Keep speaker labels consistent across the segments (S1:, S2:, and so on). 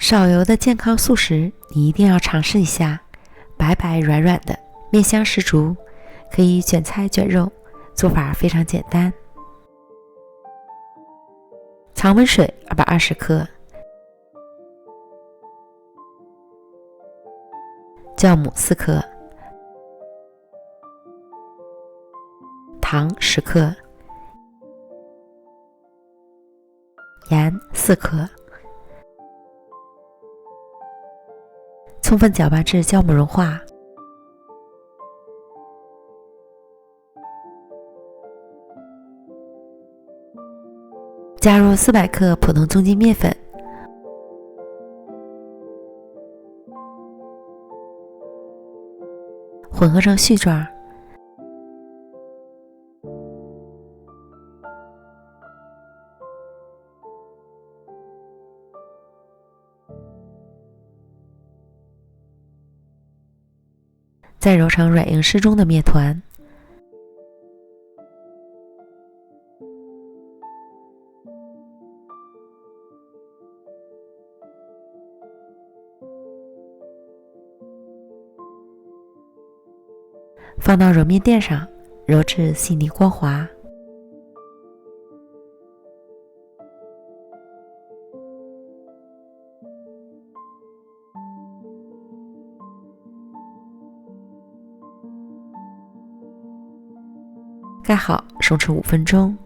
S1: 少油的健康素食，你一定要尝试一下。白白软软的，面香十足，可以卷菜卷肉，做法非常简单。常温水220克，酵母4克，糖10克，盐4克，充分搅拌至酵母融化。加入400克普通中筋面粉，混合成絮状。再揉成软硬适中的面团。放到揉面垫上，揉至细腻光滑。盖好，松弛5分钟。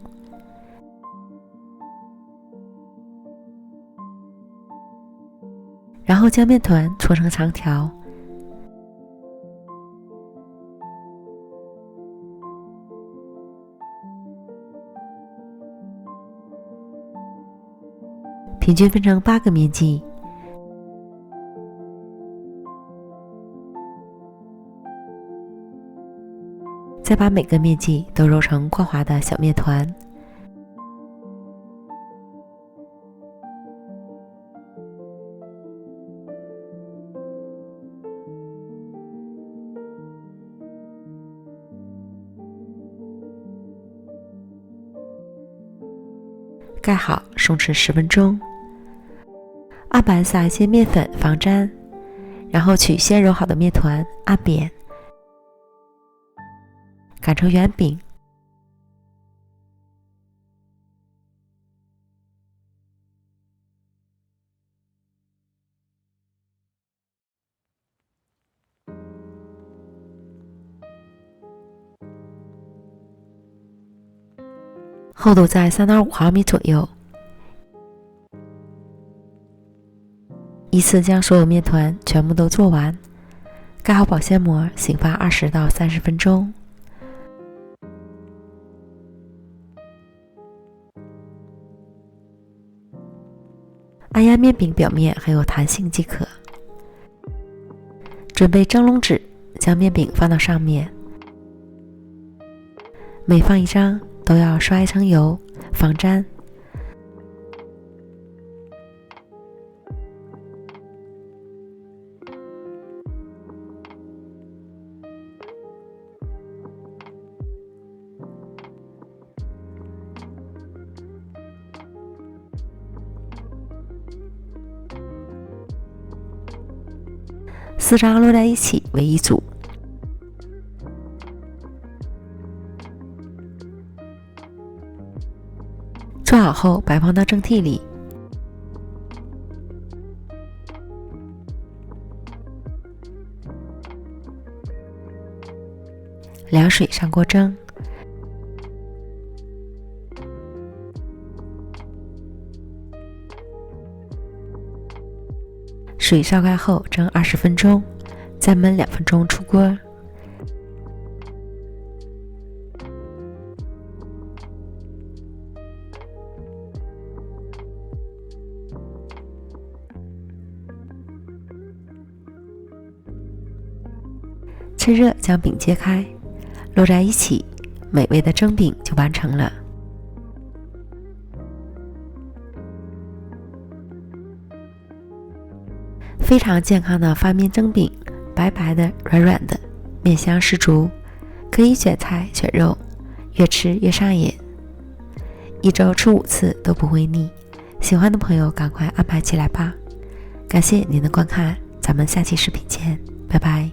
S1: 然后将面团搓成长条。平均分成8个面剂，再把每个面剂都揉成光滑的小面团。盖好，松弛10分钟。案板撒一些面粉防粘，然后取先揉好的面团按扁，擀成圆饼。厚度在3.5毫米左右。依次将所有面团全部都做完，盖好保鲜膜，醒发20到30分钟。按压面饼表面很有弹性即可。准备蒸笼纸，将面饼放到上面，每放一张都要刷一层油，防粘。4张摞在一起为一组。做好后摆放到蒸屉里。凉水上锅蒸。水烧开后蒸20分钟，再焖2分钟出锅。趁热将饼揭开，摞在一起，美味的蒸饼就完成了。非常健康的发面蒸饼，白白的、软软的，面香十足，可以卷菜卷肉，越吃越上瘾。1周吃5次都不会腻，喜欢的朋友赶快安排起来吧。感谢您的观看，咱们下期视频见，拜拜。